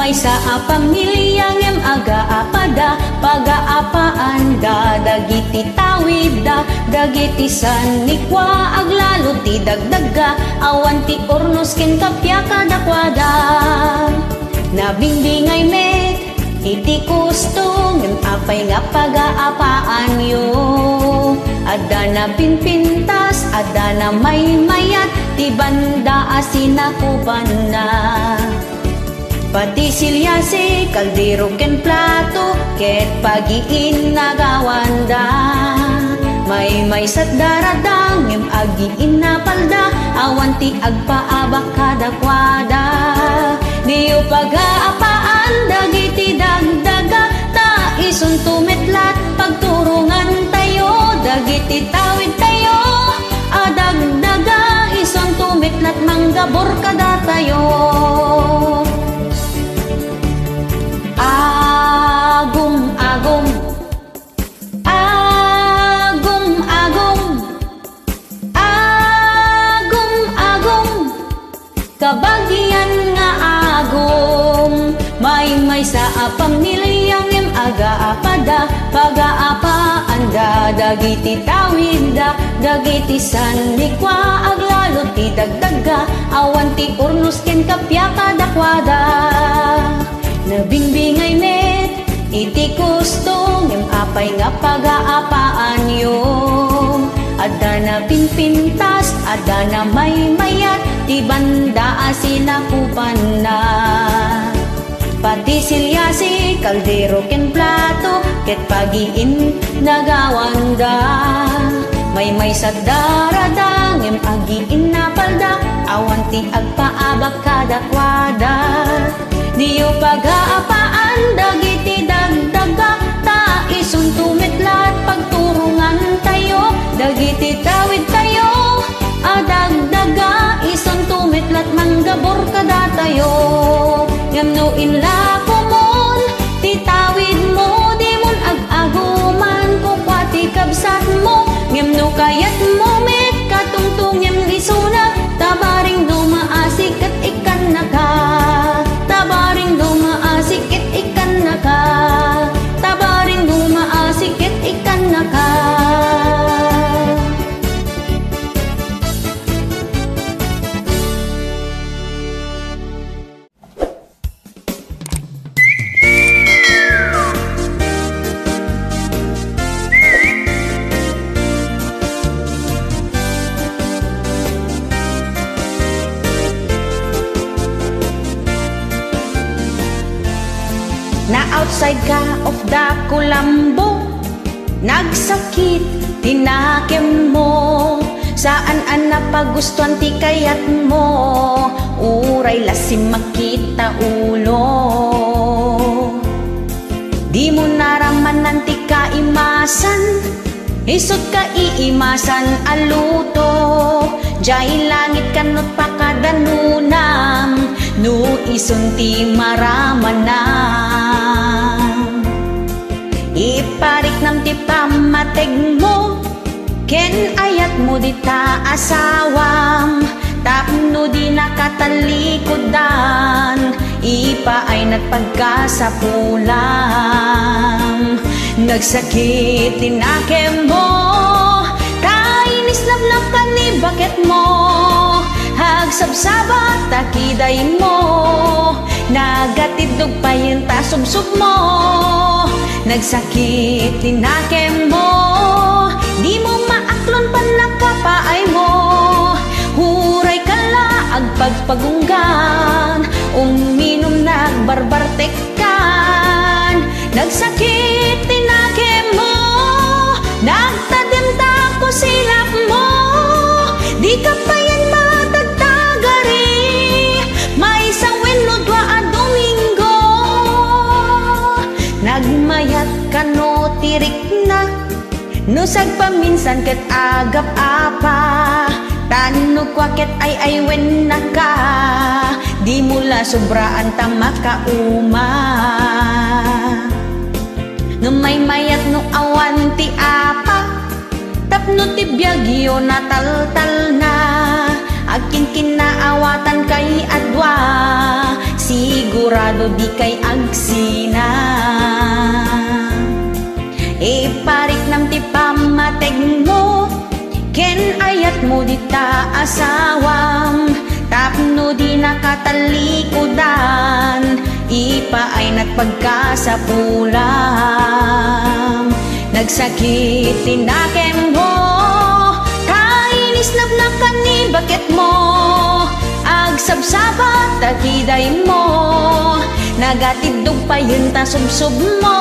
may sa pamilyang em aga-apada, paga-apaanda, dagiti tawida, dagiti sanikwa, aglalo ti dagdaga, awan ti ornos ken kapya kadakwada. Nabingbingay met, iti kusto, ngem apay nga paga-apaan yo. Ada na pinpintas, ada na may mayat, ti banda asinakupan na. Pati silyase, kaldero ken plato, ket pagiin nagawanda. May sat daradang, ngem agiin na palda, awan ti agpaabak kadakwada. Diyo paga-apaan, dagiti dagdaga, ta ison tumetlat, pagturungan tayo, dagiti tawid tayo, adagdaga, ison tumetlat, manggabor kada tayo. Agum-agum, agum-agum, agum-agum, kabagyan nga agum. May sa pamilyang em aga-apada, paga-apaanda, dagiti tawida, dagiti sanikwa, aglalo ti dagdaga, awan ti ornos ken kapya kadakwada. Nabingbingay met, iti kusto, ngem apay nga paga-apaan yo. Ada na pinpintas, ada na may mayat, ti banda asinakupan na. Pati silyase, kaldero ken plato, ket pagiin nagawanda. May sa daradang, ngem agiin na palda, awan ti agpaabak kadakwada. Diyo paga-apaan, dagiti dagdaga, ta ison tumetlat, pagturungan tayo, dagiti tawid tayo, adagdaga, ison tumetlat, manggabor kada tayo. Ngam inla kumon, ti tawid mo, di mon ag-aguman, kukwa ti kabsat mo, ngam kayat mo met, katungtung ngam isuna, tabaring dumaasik at ikan naka. Tabaring dumaasik at ikan naka, tabaring dumaasik at ikan naka. Outside ka of the kulambo, nagsakit tinakem mo, saan an napagustuhan ti kayat mo, uray lasim makita ulo. Di mo naramanan ti kaimasan, isot ka iimasan aluto, jay langit kanot pakadanunam, no ison ti maramanam. Iparik nam ti pamateg mo, ken ayat mo di ta asawam, tapno di nakatalikodan, ipa ay nagpagkasapulam. Nagsakit tinakem mo, kainis lablab ka ni bakit mo, hagsabsabat takiday mo, nagatidog pa yung tasubsub mo. Nagsakit tinakem mo, di mo maaklon pa nakapaay mo, huray kala agpagpagunggan, uminom nagbarbartekan. Nagsakit tinakem mo, nagtadim ta ko silap mo, di ka pa yan matagtagari, may sawin no dwa a Domingo. Nagmayat ka no tirik na, no sagpaminsan ket agap-apa, tanno kwa ket ay wen na ka, di mula sobraan ta makauma. Ngamay mayat no awan ti apa, tapno ti biagyo na taltal na, akin kinaawatan kay adwa, siguro sigurado di kay agsina. Iparik nam ti pamateg mo, ken ayat mo di ta asawam, tapno di nakatalikudan, ipaay na't pagkasapulam. Nagsakit tinaken mo, kainis nabnakan ni bakit mo, agsabsabat takiday mo, nagatidog pa yun ta subsub mo.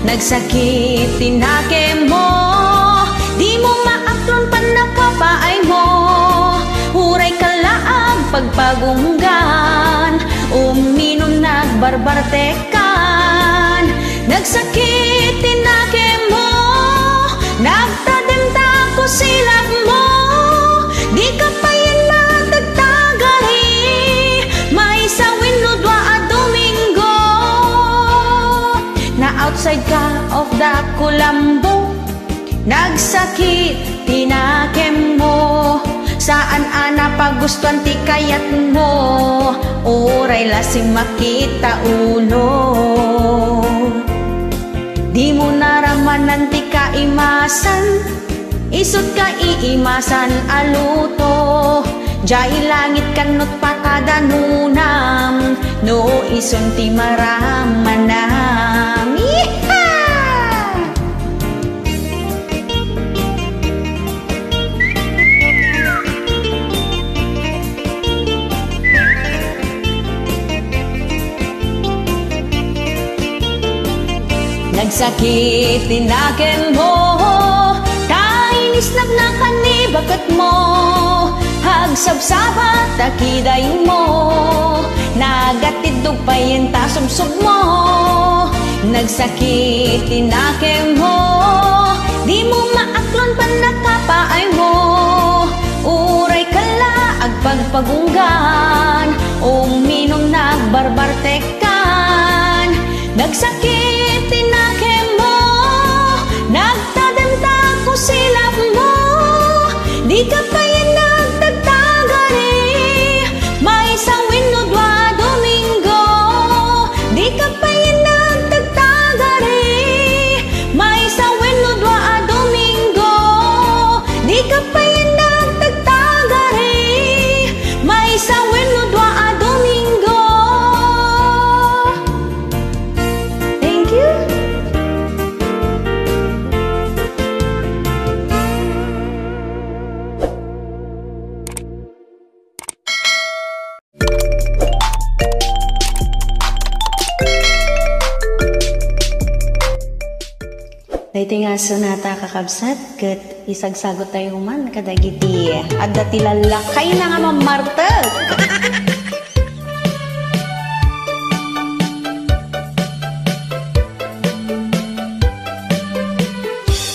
Nagsakit tinake mo, di mo maaklon pa nakapaay mo, huray kalaag pagpagunggan, uminom nagbarbartekan. Nagsakit tinake mo, nagtademta ko silap mo, di ka pa yan matagtagari, may sawin no dwa a Domingo. Na outside ka of the kulambo, nagsakit tinakem mo, saan ana pagustuhan ti kayat mo, oray lasim makita ulo. Di mo naramanan ti kaimasan, isot ka iimasan aluto, jay langit kanot patadanunam, no ison ti maramanam. Nagsakit tinaken mo, kainis nagnakan ni bakit mo, hagsabsabat takiday mo, nagatidog pa yan ta subsub mo. Nagsakit tinaken mo, di mo maaklon pa nakapaay mo, uray kala agpagpagunggan, uminom nagbarbartekan. Nagsakit tinake mo, nagtademta ko silap mo, di ka pa yan nagtagtagari, may sawin no dwa Domingo. Di ka pa yan nagtagtagari, may sawin no dwa Domingo. Di ka pa yan nagtagtagari, may sawin no dwa Domingo. Dahito nga sonata kakabsat, kat isagsagot tayo man kadagiti, at dati lalakay na nga mamartag.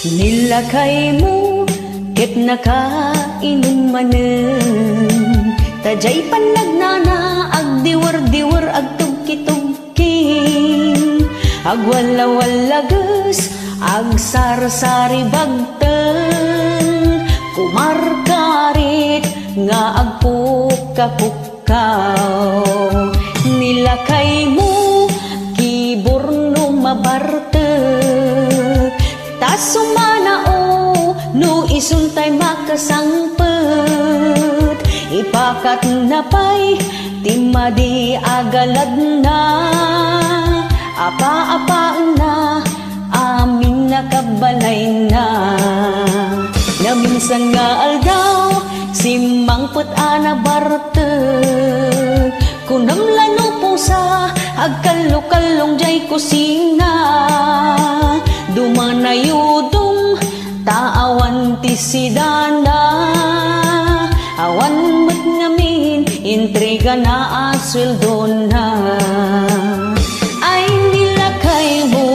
Nilakay mo, ket nakainumanen, tajay panagnana, agdiwar-diwar, agtugki-tugking, agwala-walagas, agsar-sari bagten, kumarkarit nga agpukka-pukkaw. Nilakay mo, kiborno mabartek, tas sumanao, no isuntay makasangpet, ipakat na pa'y timadi agalad na, apa-apaan na, amin nakabalay na. Na minsan nga aldaw, simangput ana bartek, kunam lano pusa, agkalo-kalong jay kusina, dumanayudong taawan ti sidana, awan mat ngamin, intriga na asweldo na. Ay nilakay mo,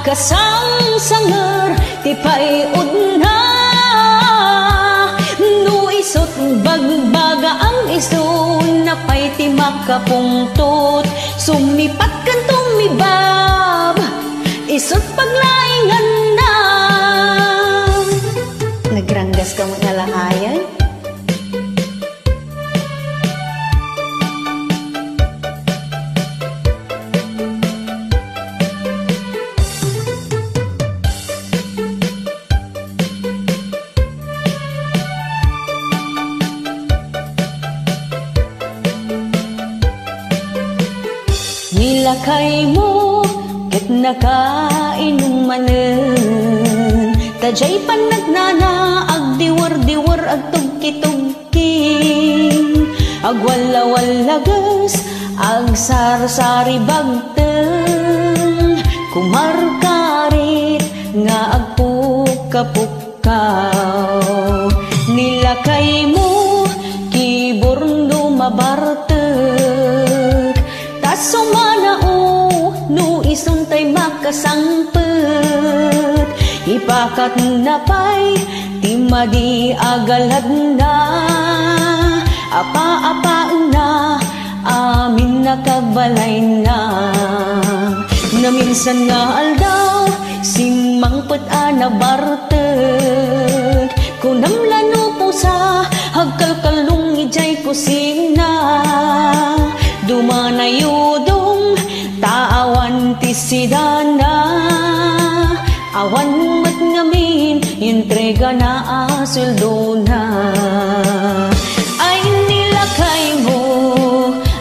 kasang-sangar tipay udna, no isot bagbaga ang iso, napay ti makapungtot, sumipat kan tumibab, isot paglaingan na. Nagranggas ka mo nalahayan, nilakay mo ket nakainumanen tajay panagnana agdiwar-diwar agtugki-tugking agwala-walagas agsarsari bagteng kumarkarit nga agpukapukaw nilakay mo kiburno mabartek tas sumanao no isuntay makasangpet ipakat na pa'y timadi agalad na apa-apa na amin nakabalay na na minsan nga aldaw simangpet na bartek kunamlano po sa hagkalkalong ijay kusina dumanayudong taawan tisidana awan mat ngamin entrega na asuldo na ay nilakay mo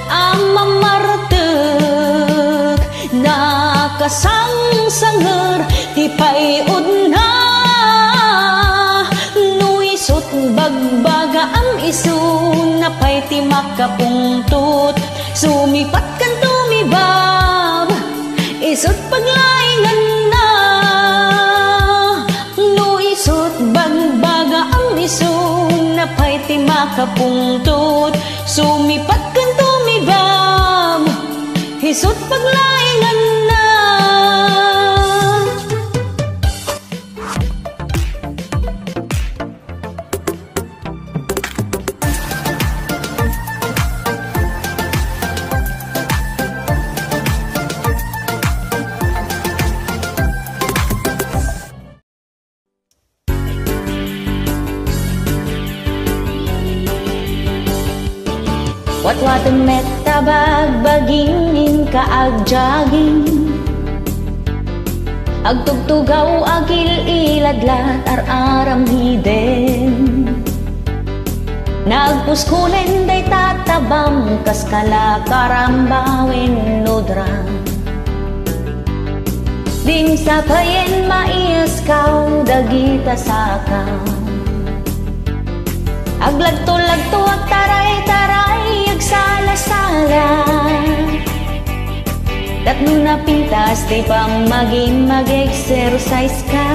ang mamartek nakasangsanger tipayod na nuisot bagbaga ang iso napay ti makapungtot sumipat kan tumibab isot paglaingan na nuisot bagbaga ang iso napay ti makapungtot sumipat kan tumibab isot paglaingan na. Watwatan metta bagbagingin kaagjaging agtugtugaw agil iladlat ar-aram hiden nagpuskulen day tatabam kaskala karambawin nodra din sa payen maiaskaw dagita sakaw aglagto-lagto agtaray-taray agsala-sala tatlo na pintas di pa maging mag-exercise ka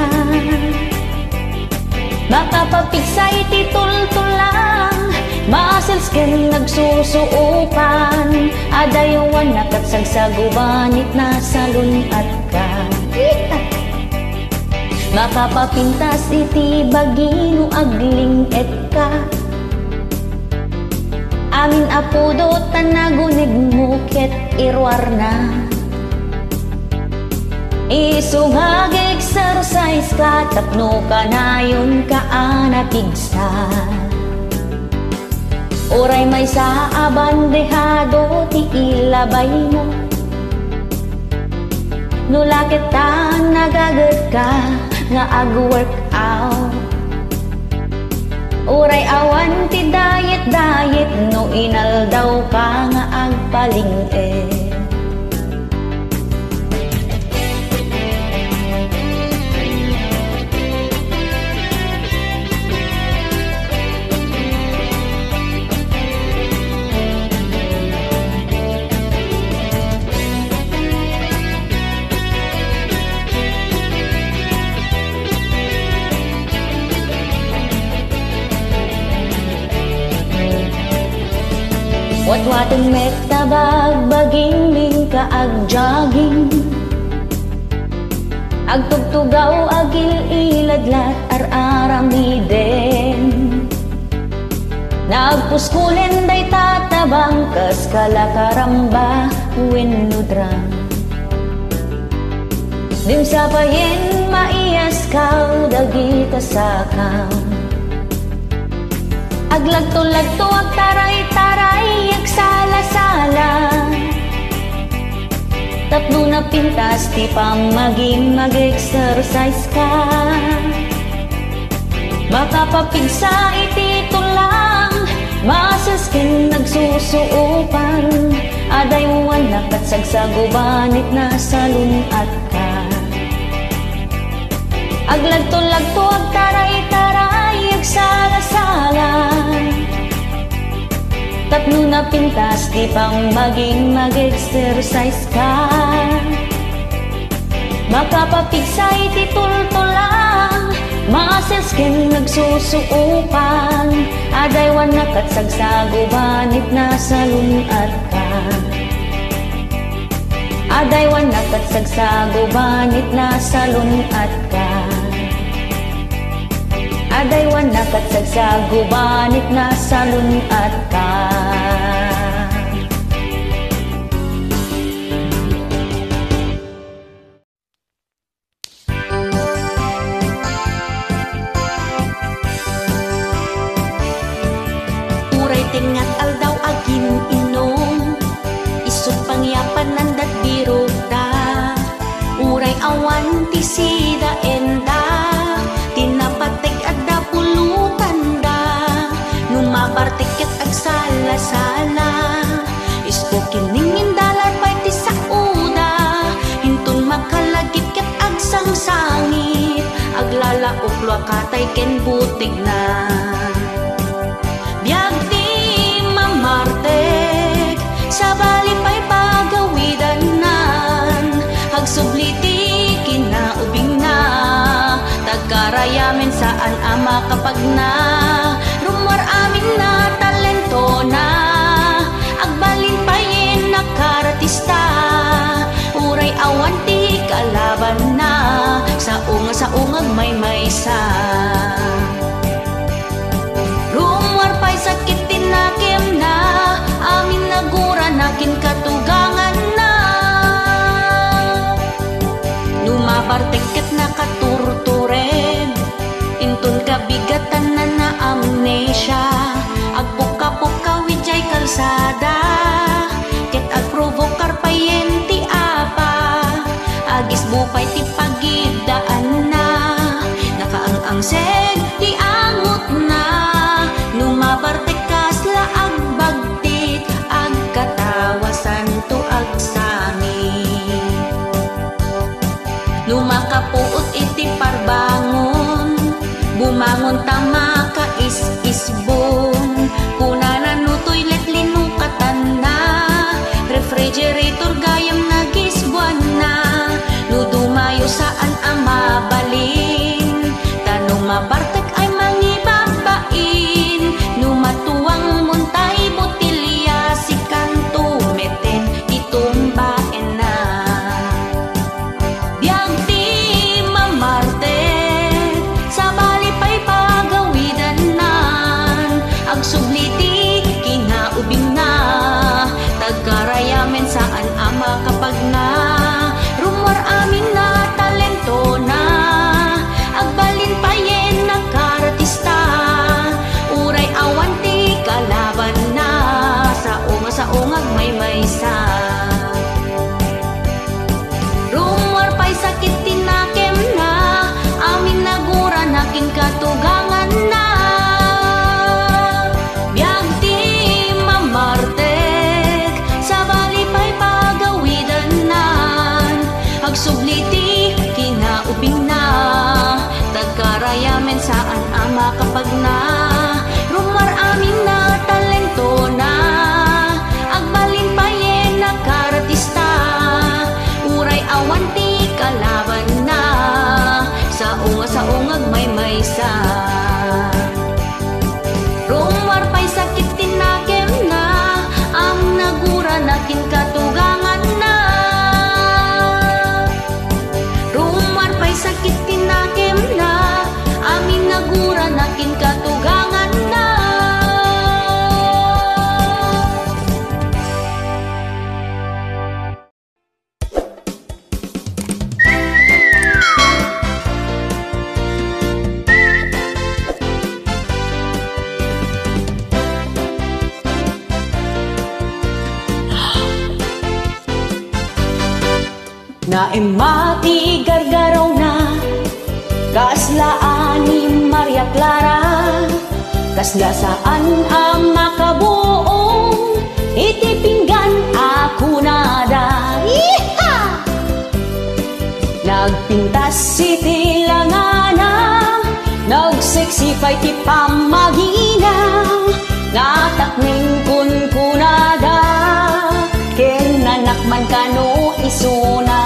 makapapigsay titul-tulang muscles ken nagsusuupan adayawan nakatsagsagubanit na salunat ka makapapintas iti bagino agling et ka amin apudo tanagunig mo ket irwar na isungag exercise ka tapno ka na yun ka anapigsa oray may sa abandehado ti ilabay mo nulakit ta nagagat ka nga ag-work out oray awan ti diet no inaldaw ka nga agpaling watwaten metta bagbaging ka agjaging agtugtugaw agil iladlat ar-aram hiden nagpuskulen day tatabang kaskala karamba wenudra dim sa payen maiaskaw dagita sakaw aglagto-lagto agtaray-taray agsala-sala tapno na pintas ti pa maging mag-exercise ka makapapigsa iti tulang muscles ken nagsusuupan Aday wanak at sagsagubanit na salunat ka. Aglagto-lagto, agtaray-taray, agsala-sala. Tapno na pintas, di pang maging mag-exercise ka. Makapapigsay, titultulang, muscles ken nagsusuupan. Aday wanak at sagsagubanit na salunat ka. Aday wanak at sagsagubanit na salunat ka. Aday wanak at sagsagubanit na salunat ka. Uray tingat aldaw agin inom, isut pangyapan nandat biro da. Uray awan ti sida enda, tinapatek adda pulutan da. Numabartik ket agsala-sala, isko kiningin dalar pay ti sauda. Hintun makalagit ket agsangsangit, aglalaok luakatay ken butig na. Biag ti mamartek, sa bali pa'y pagawidanan. Hagsubliti kinaubing na, tagkarayamin saan ama kapag na. Rumor amin na talento na, agbalin pa'yin na karatista. Uray awan ti kalaban na, sa ungag may maysa. Rumor pa'y sakit tinakim na, amin nagura nakin katugangan na. Numabartek ket nakaturtured, intun kabigatan na na amnesia. Agpuka-puka wijay kalsada, ket agprovokar payen ti apa. Agis bupay ti pagidaan na, nakaang-ang seg ti angot na. Numabartek kasla agbagtit, agkatawasan to agsami. Lumakapuot iti parbangon, bumangon tama ka is-isbon. Kuna na no toilet linukatan na, refrigerator gayam nagisbuan na. Nudumayo saan ang mabalin, tanong mabartek ay mangibabain. Numatuang muntay botilya, si kanto meten itumbaen na. Biag ti mamartek, sa bali pa'y pagawidanan. Agsubliti kinaubing na, tagkarayamen saan ama kapag na. Rumor amin na talento na, agbalin payen na karatista. Uray awan ti kalaban na, sa ungag may maysa. Rumor pa'y sakit tinakem na, amin nagura nakin katugangan na. Biag ti mamartek, sa bali pa'y pagawidanan. Agsubliti kinaubing na, tagkarayamen saan ama kapag na. Rumor amin na talento na, agbalin payen na karatista. Uray awan ti kalaban na, sa ungag may maysa. Rumor pa'y sakit tinakem na, ang nagura nakin katugangan na. Rumor pa'y sakit tinakem na, amin nagura nakin katugangan na. Naimati gargaraw na, kaaslaan ni Maria Clara. Kasla saan ang makabuong, iti pinggan Nagpintas iti langana, nagseksipay ti pamagina, natakning kunkunada, ken nanakman kano isuna.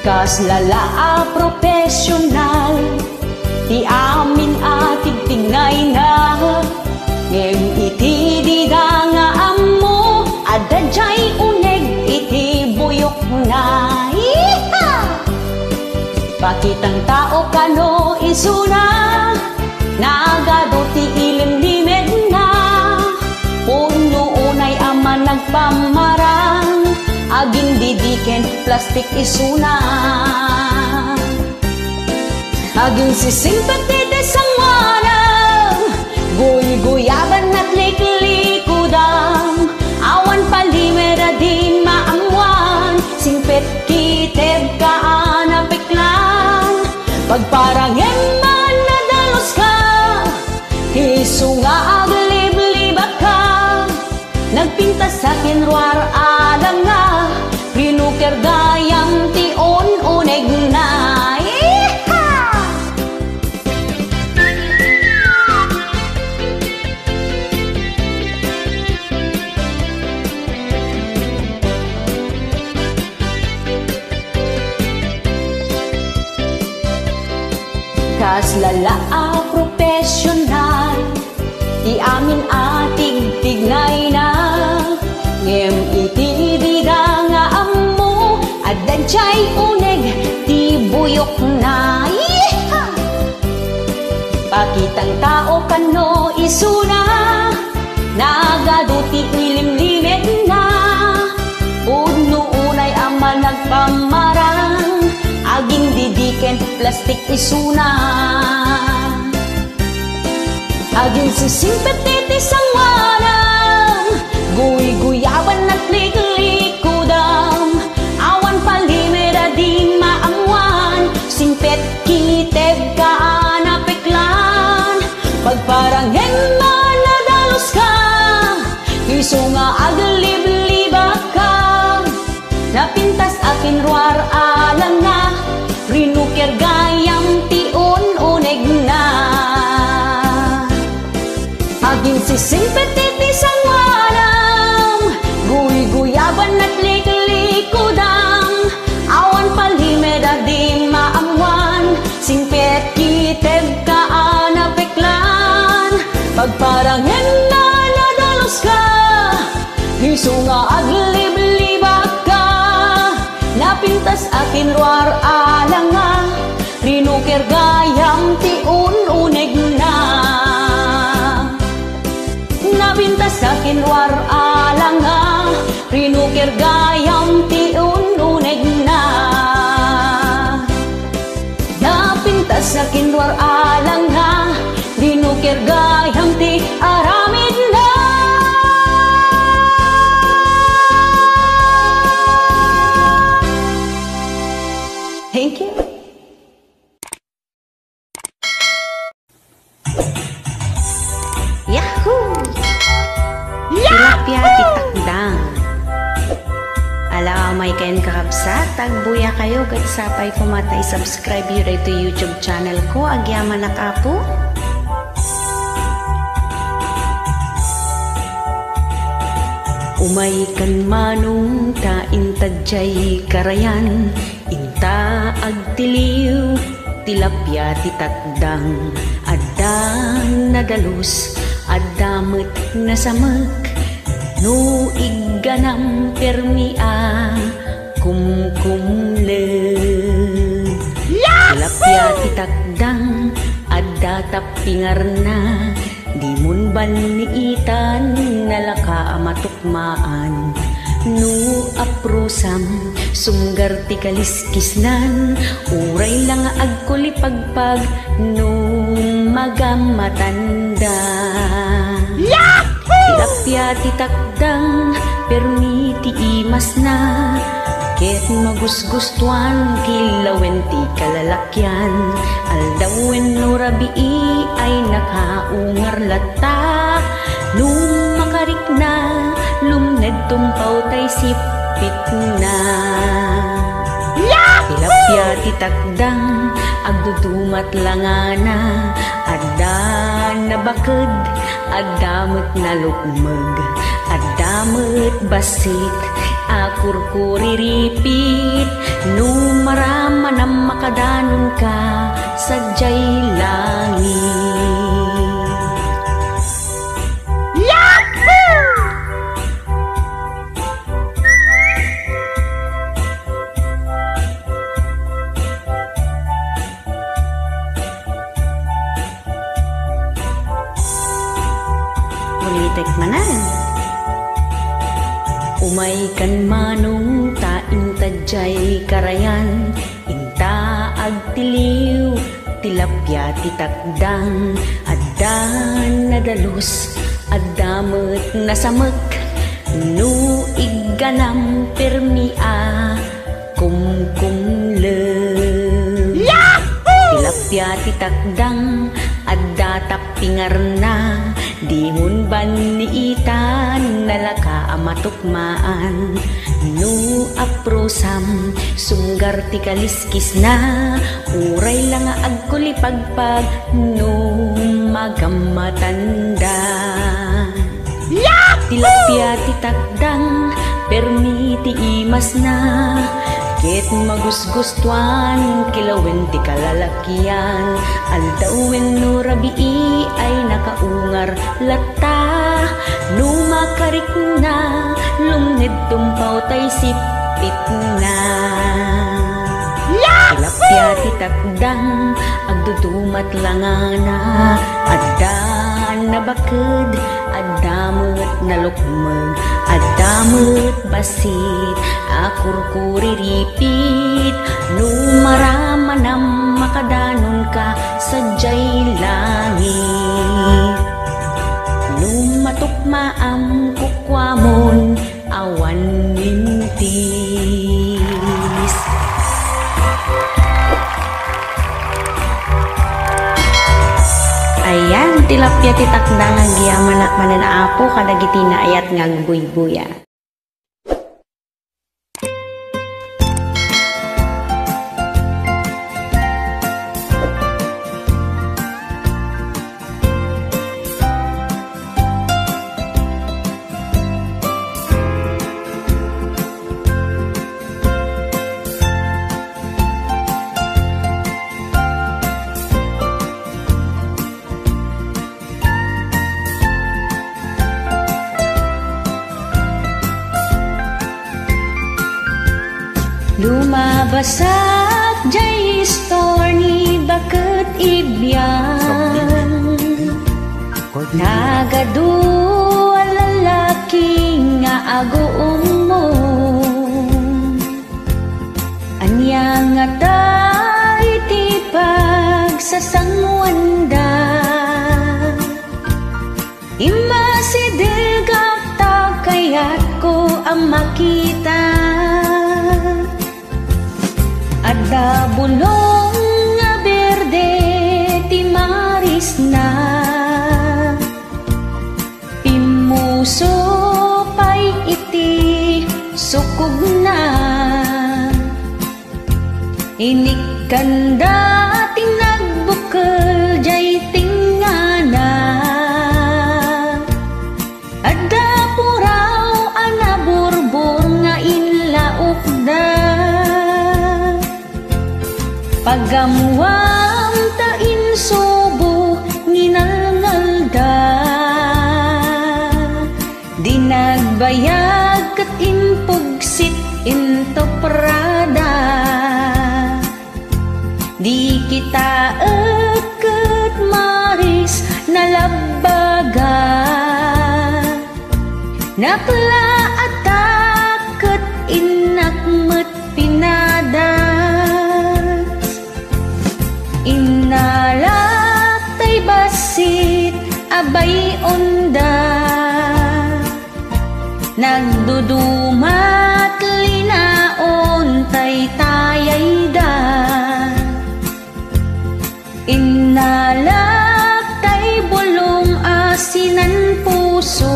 Kas lala profesional, ti amin atig tingnay na, ngem iti dida nga ammo, adadjay uneg iti buyok na. Pakitang tao kano isuna, nagado ti ilimlimed na, puno unay ama nagpamarang, aging didiken plastik isuna. Aging sisimpet iti sangwanang, guy-guyaban at liklikudang, awan palimera din maamwan, simpet kiteb kaan apiklan, pagparangem man nadalos ka, hiso nga aglib-libak ka, nagpintas sa kinruar alang nga, rinuker gayang ti on-uneg na. Kas lala profesional, di amin atig tignay na, ngem iti dida nga ammo, adadjay uneg ti buyok na. Pakitang tao kano isuna, nagado ti ilimlimed na, puno unay ama nagpamarang, aging didiken plastik isuna. Aging sisimpet iti sangwanang, guy-guyaban at liklikudam, awan palimera di maamwan, simpet kiteb kaan apiklan, pagparanghen man nadalos ka, hiso nga aglib-libak ka, napintas akin ruar alang na, rinuker gayam ti un-uneg na. Aging sisimpet iti sangwanang, guy-guyaban at liklikudang, awan palimeda di maamwan, simpet kiteb kaan apiklan, pagparanghen na nadalos ka, hiso nga aglib-libak ka, napintas akin ruar alang nga, rinuker gayam ti un-uneg na. Napintas akin ruar alang nga, rinuker gayam ti un-uneg na. Napintas akin ruar alang nga, rinuker gayam ti aramid na. Thank you. Yahoo! Tilapia titakdang. Ala may kain kakabsat, tagbuya kayo kat sapay kumatay subscribe yun ito YouTube channel ko, agyaman na kapo. Umay kan manong ta intadjay karayan, inta agtiliw tilapia titakdang, adang nadalus adamot na samek, no igganam permia kumkumle. Tilapia titakdang adda tapingar na, di mun baniitan nalaka matukmaan, no aprosam sunggar ti kaliskisnan, uray lang agkulipagpag no magamatanda. Tilapia titakdang permi ti imas na, ket magusgustuan kilawen ti kalalakyan, aldawen no rabii ay nakaungar lata, nung makarik na lumned tumpaw tay sipit na. Tilapia titakdang agdudumat langana, adda na baked, addamet na lukmeg, addamet basit, akurkuriripit, numaraman ang makadanon ka sadyay langit. Ulitek manan. Umay kan manong taing tadyay karayan, inta agtiliw, tilapia titakdang, addan na dalus, addamet na samek, nu igganam permia, kumkumle. Tilapia titakdang, adda tapingar na, dimun baniitan nalaka amatukmaan, nu aprosam sunggar ti kaliskis na, uray lang agkulipagpag nu magamatanda. Tilapia titakdang permi ti imas na, ket magusgustuan kilawin ti kalalakian, aldawin no rabii ay nakaungar lata, numakarik na lumned tumpaw tay sipit na. Tilapia titakdang agdudumat langana, adda na baked, addamet na lukmeg, addamet basit, akurkuriripit, numaraman ang makadanon ka sadyay langit. Numatukmaam kukwamon awan mintis. Ayan, tilapia titakdang agyaman na mananaapo kadagiti na ayat ngagbuy-buya. Lumabasak jay store ni bakit ibyan, nagaduwa lalaki nga agoong mo, anya nga tayo ti pagsasangwanda, imasidil kapta kayat ko ang makita, adda bulong nga berde ti maris na, pimuso pay iti sukog na, inikanda ti nagbukel jay tingana, adda puraw anaburbor nga inlaukda, pagamuam ta insubo nginalngalda, di nagbayag kat impugsit into prada, di kita eket maris nalabaga, nakla ataket inakmet pinada, inalak tay basit abay onda, nagdudumat linaon tay tayay da, inalak tay bulong asinan puso,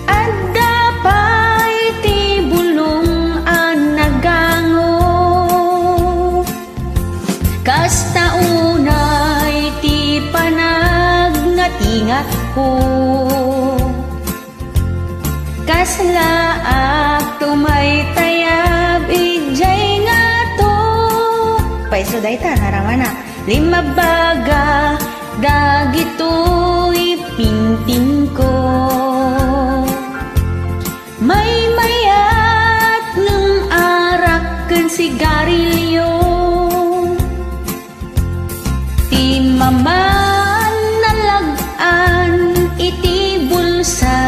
adda pay ti bulong anagang tingat ko. Kaslaak tumay tayab ijay nga to. Paiso dayta naramana. Lima baga dagito ipinting ko. May mayat ng arak ken sigarilyo. Ti maman nalagan iti bulsa.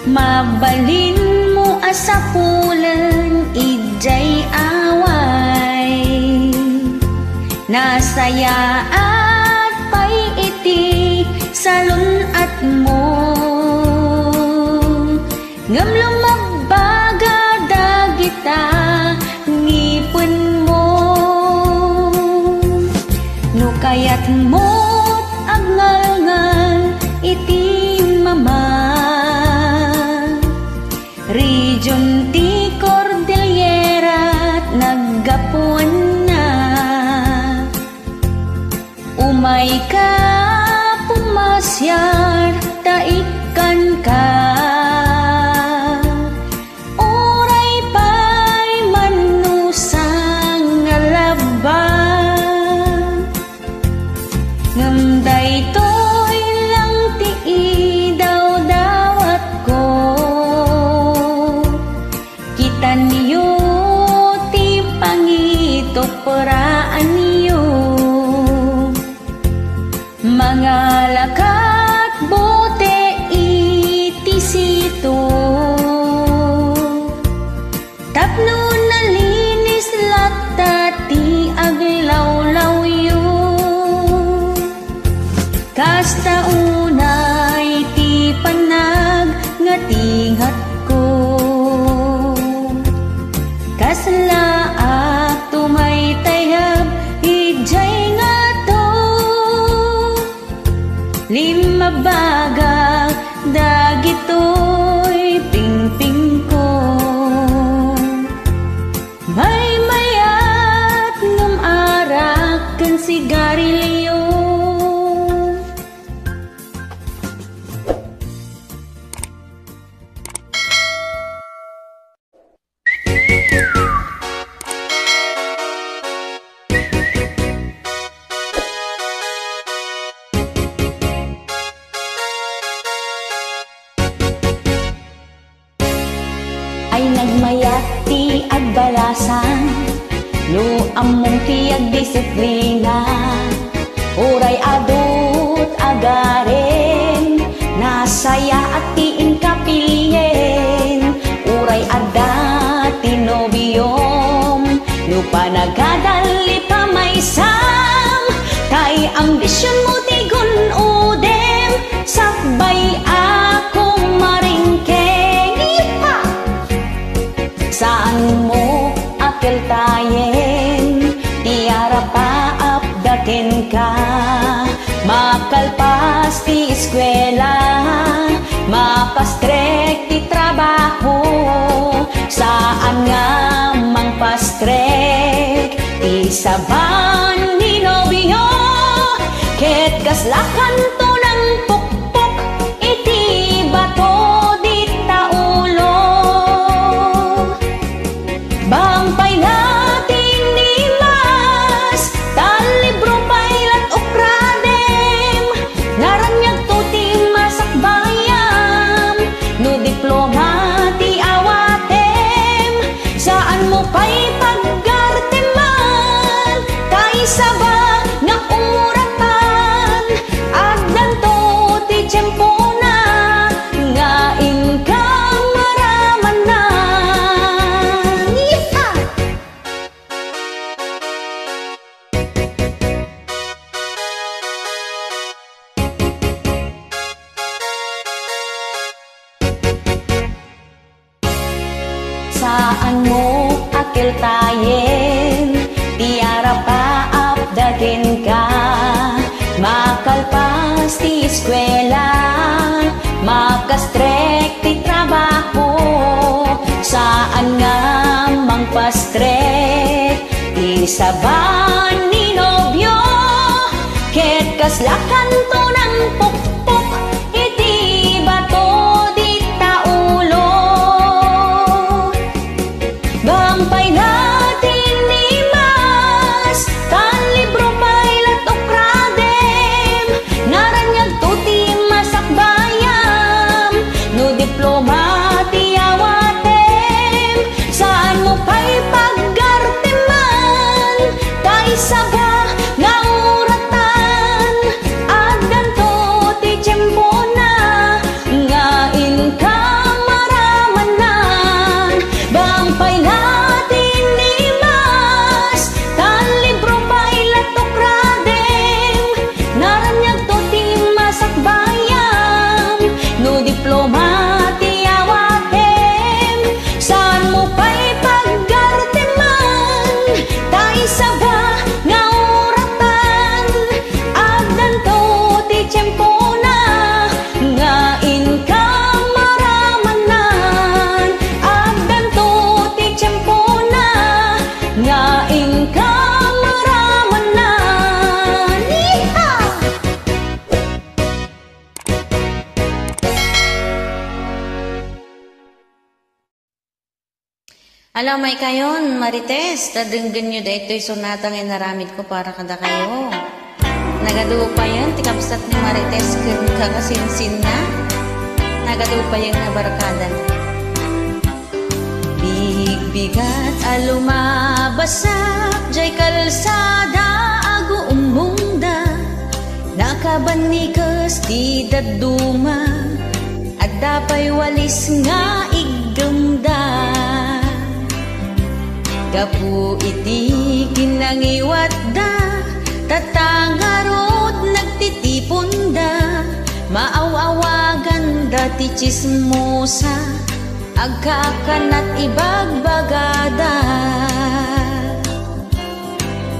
Mabalin mo asapulan ijay away. Nasaya at pay iti salon at mo. Ngam lumabaga dagita ngipon mo. No kayat mo't agngal-ngal iti mama. Region ti Cordillera at naggapuan na. Umay ka pumasyar taikan ka. Oray pa'y manusang ngalaban. Ngamday to'y lang ti idaw-dawat ko. Kitan niyo ti pangito paraan niyo. Mga lakat bote iti sito. Tapno nalinis latta ti aglawlaw yu. Kasta unay ti panag nga tingat ko. Kaslaak tumay tayab ijay nga to. Lima baga dagito'y pingping ko. May mayat ngam arak ken sigarilyo. Ay nagmayat ti agbalasan, no among ti agdisiplina. Uray adut agaren, nasaya at ti inkapilyen. Uray adda ti nobiyom, no panagadali pa may sam. Kay ambisyon mo ti gunudem, sakbay akong maringkeng. Iha! Saan mo akil tayen, tiara pa apdaken ka. Makalpas ti eskwela, mapastrek ti trabaho. Saan nga mangpastrek ti saban ni nobyo. Ket kaslakan to ng pukpok iti bato di taulo. Bangpay natin ni mas, talibro paylat ukradem. Naranyag to ti masakbayam, no diploma ti awatem. Saan mo pa'y paggarteman, kaysa ba nga umuratan. Agdan to ti tiyempo na, nga inkang maramanan. Yeeha! Saan mo akil tayen, tiara pa apdaken ka. Makalpas ti eskwela, makastrek ti trabaho. Saan nga mangpastrek ti saban ni nobyo. Ket kas Islakan to ng pukpok, iti bato di taulo. Bampay natin ni Mas, tan libro pa'y latok radem, naranyag tuti masak bayam, no diploma ti awatem, saan mo pa'y paggarteman, tay saba nga uratan, agdan to ti tiyempo na, nga inka maramanan. Bampay natin ni Mas, tan libro pa'y latok radem, naranyag to ti masak bayam, no diploma ti awatem, saan mo pa'y paggarteman, tay saba nga uratan, agdan to ti tiyempo na, nga inka maramanan, agdan to ti tiyempo na, nga inka maramanan. Iha! Alam may kayon, Marites, tadenggan nyo da ito'y sonatang inaramid ko para kada kayo. Nagaduo pa yan, tikabsat ni Marites, kung kakasinsin na. Nagaduo pa yan na barkada. Big-bigat alumabasak, jay kalsada, ago umungda. Nakabanikas di daduma, at dapay walis nga igdumda. Gapu iti kinangiwat da, tatangarot nagtitipon da, maawawagan da ti chismosa, agkakanat ibagbagada.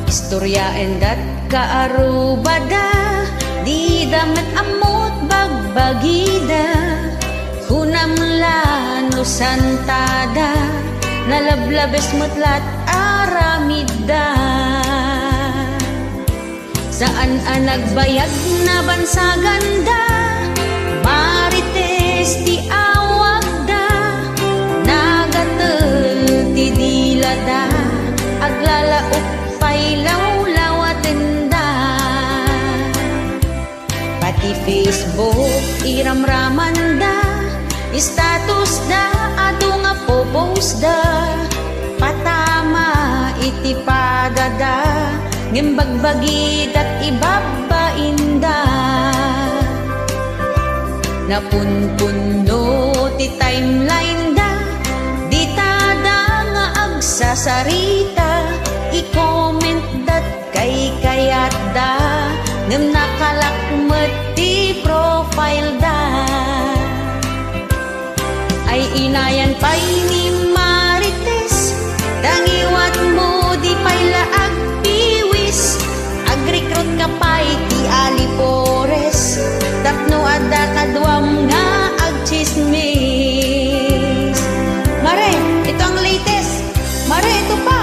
Istoryaen dat kaarubada, di damat amot bagbagida, hunamlan usantada, nalablabes mutlat aramida. Saan ang nagbayag na bansaganda, Marites ti awag da, nagatel ti dilada, aglalaok pa'y lawlawaten da. Pati Facebook iramraman da, status da, ado nga popost da, patama iti padada, ngimbagbagid at ibabain da. Napunpuno ti timeline da, di tada nga agsasarita, i-comment dat kay kayat da, ngem nakalakmet ti profile da. Ay inayan pa'y ni Marites, tangiwat mo di pa'y laag piwis, agrikrut ka pa'y ti alipores, tapno ada kadwam nga agchismis. Mare, ito ang latest. Mare, ito pa.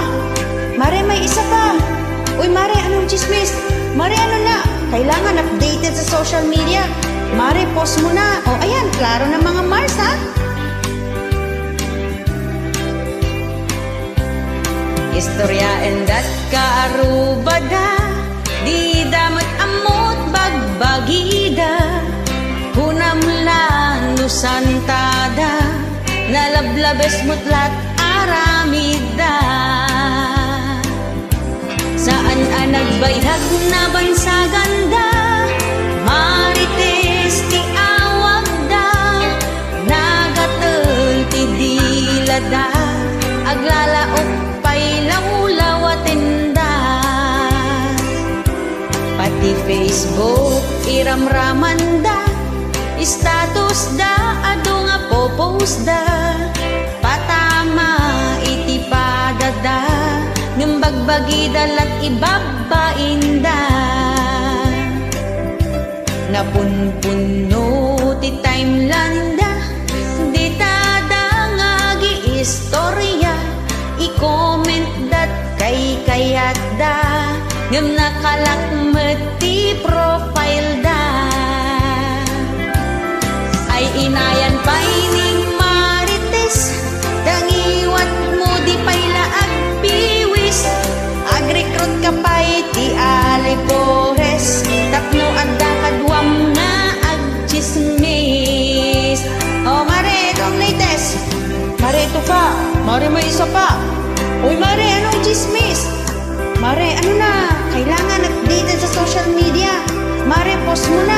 Mare, may isa pa. Uy, Mare, anong chismis? Mare, ano na? Kailangan updated sa social media. Mare, post mo na. O, ayan, klaro na mga Mars, ha? Istoryaen dat kaarubada, di damat amot bagbagida, hunamlan usantada, nalablabes mutlat aramida. Saan ang nagbayhag na bansaganda, Marites ti awag da, nagatel ti dilada, aglalaok pa'y lawlawaten da. Pati Facebook iramraman da, status da, ado nga popost da, patama iti padada, ngimbagbagida lat ibabain da. Napunpuno ti timeline da, di tada nga gi-istorya, i-comment dat kay kayat da, ngem nakalakmet ti profile ito pa. Mare, may isa pa. Uy, Mare, anong chismis? Mare, ano na? Kailangan updated sa social media. Mare, post mo na.